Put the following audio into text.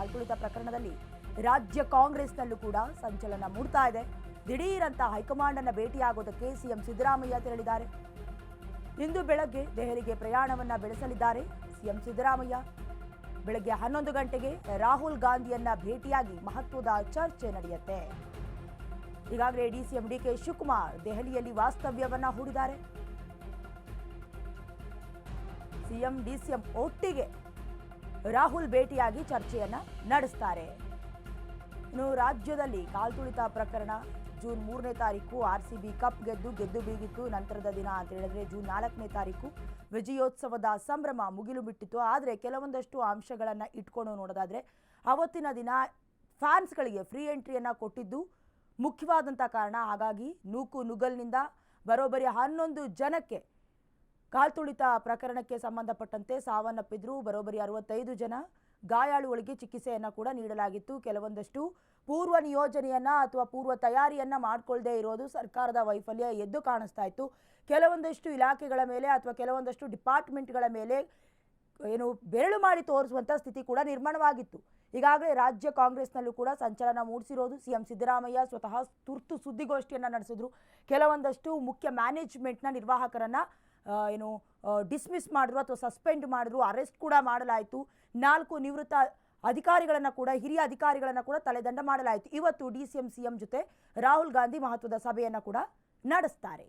ಕಾಲ್ತುಳಿತ ಪ್ರಕರಣದಲ್ಲಿ ರಾಜ್ಯ ಕಾಂಗ್ರೆಸ್ನಲ್ಲೂ ಕೂಡ ಸಂಚಲನ ಮೂಡ್ತಾ ಇದೆ. ದಿಢೀರಂತ ಹೈಕಮಾಂಡ್ ಅನ್ನ ಭೇಟಿಯಾಗೋದಕ್ಕೆ ಸಿಎಂ ಸಿದ್ದರಾಮಯ್ಯ ತೆರಳಿದ್ದಾರೆ. ಇಂದು ಬೆಳಗ್ಗೆ ದೆಹಲಿಗೆ ಪ್ರಯಾಣವನ್ನ ಬೆಳೆಸಲಿದ್ದಾರೆ ಸಿಎಂ ಸಿದ್ದರಾಮಯ್ಯ. ಬೆಳಗ್ಗೆ 11 ಗಂಟೆಗೆ ರಾಹುಲ್ ಗಾಂಧಿಯನ್ನ ಭೇಟಿಯಾಗಿ ಮಹತ್ವದ ಚರ್ಚೆ ನಡೆಯುತ್ತೆ. ಈಗಾಗಲೇ ಡಿಸಿಎಂ ಡಿಕೆ ಶಿವಕುಮಾರ್ ದೆಹಲಿಯಲ್ಲಿ ವಾಸ್ತವ್ಯವನ್ನ ಹೂಡಿದ್ದಾರೆ. ಸಿಎಂ ಡಿಸಿಎಂ ಒಟ್ಟಿಗೆ ರಾಹುಲ್ ಭೇಟಿಯಾಗಿ ಚರ್ಚೆಯನ್ನ ನಡೆಸ್ತಾರೆ. ಇನ್ನು ರಾಜ್ಯದಲ್ಲಿ ಕಾಲ್ತುಳಿತ ಪ್ರಕರಣ ಜೂನ್ 3ನೇ ತಾರೀಕು ಆರ್ಸಿಬಿ ಕಪ್ ಗೆದ್ದು ಬೀಗಿತ್ತು. ನಂತರದ ದಿನ ಅಂತ ಹೇಳಿದ್ರೆ ಜೂನ್ 4ನೇ ತಾರೀಕು ವಿಜಯೋತ್ಸವದ ಸಂಭ್ರಮ ಮುಗಿಲು ಬಿಟ್ಟಿತ್ತು. ಆದರೆ ಕೆಲವೊಂದಷ್ಟು ಅಂಶಗಳನ್ನು ಇಟ್ಕೊಂಡು ನೋಡೋದಾದ್ರೆ ಅವತ್ತಿನ ದಿನ ಫ್ಯಾನ್ಸ್ಗಳಿಗೆ ಫ್ರೀ ಎಂಟ್ರಿಯನ್ನು ಕೊಟ್ಟಿದ್ದು ಮುಖ್ಯವಾದಂಥ ಕಾರಣ. ಹಾಗಾಗಿ ನುಗ್ಗಲ್ನಿಂದ ಬರೋಬ್ಬರಿ 11 ಜನಕ್ಕೆ ಕಾಲ್ತುಳಿತ ಪ್ರಕರಣಕ್ಕೆ ಸಂಬಂಧಪಟ್ಟಂತೆ ಸಾವನ್ನಪ್ಪಿದ್ರು. ಬರೋಬ್ಬರಿ 65 ಜನ ಗಾಯಾಳುಗಳಿಗೆ ಚಿಕಿತ್ಸೆಯನ್ನು ಕೂಡ ನೀಡಲಾಗಿತ್ತು. ಕೆಲವೊಂದಷ್ಟು ಪೂರ್ವ ನಿಯೋಜನೆಯನ್ನ ಅಥವಾ ಪೂರ್ವ ತಯಾರಿಯನ್ನ ಮಾಡ್ಕೊಳ್ಳದೆ ಇರೋದು ಸರ್ಕಾರದ ವೈಫಲ್ಯ ಎದ್ದು ಕಾಣಿಸ್ತಾ ಇತ್ತು. ಕೆಲವೊಂದಷ್ಟು ಇಲಾಖೆಗಳ ಮೇಲೆ ಅಥವಾ ಕೆಲವೊಂದಷ್ಟು ಡಿಪಾರ್ಟ್ಮೆಂಟ್ಗಳ ಮೇಲೆ ಬೆರಳು ಮಾಡಿ ತೋರಿಸುವಂಥ ಸ್ಥಿತಿ ಕೂಡ ನಿರ್ಮಾಣವಾಗಿತ್ತು. ಈಗಾಗಲೇ ರಾಜ್ಯ ಕಾಂಗ್ರೆಸ್ನಲ್ಲೂ ಕೂಡ ಸಂಚಲನ ಮೂಡಿಸಿರೋದು. ಸಿಎಂ ಸಿದ್ದರಾಮಯ್ಯ ಸ್ವತಃ ತುರ್ತು ಸುದ್ದಿಗೋಷ್ಠಿಯನ್ನು ನಡೆಸಿದ್ರು. ಕೆಲವೊಂದಷ್ಟು ಮುಖ್ಯ ಮ್ಯಾನೇಜ್ಮೆಂಟ್ನ ನಿರ್ವಾಹಕರನ್ನ ಡಿಸ್ಮಿಸ್ ಮಾಡಿದ್ರು ಅಥವಾ ಸಸ್ಪೆಂಡ್ ಮಾಡಿದ್ರು, ಅರೆಸ್ಟ್ ಕೂಡ ಮಾಡಲಾಯಿತು. 4 ನಿವೃತ್ತ ಅಧಿಕಾರಿಗಳನ್ನು ಕೂಡ ಹಿರಿಯ ಅಧಿಕಾರಿಗಳನ್ನು ಕೂಡ ತಲೆದಂಡ ಮಾಡಲಾಯಿತು. ಇವತ್ತು ಡಿಸಿಎಂ ಸಿಎಂ ಜೊತೆ ರಾಹುಲ್ ಗಾಂಧಿ ಮಹತ್ವದ ಸಭೆಯನ್ನು ಕೂಡ ನಡೆಸ್ತಾರೆ.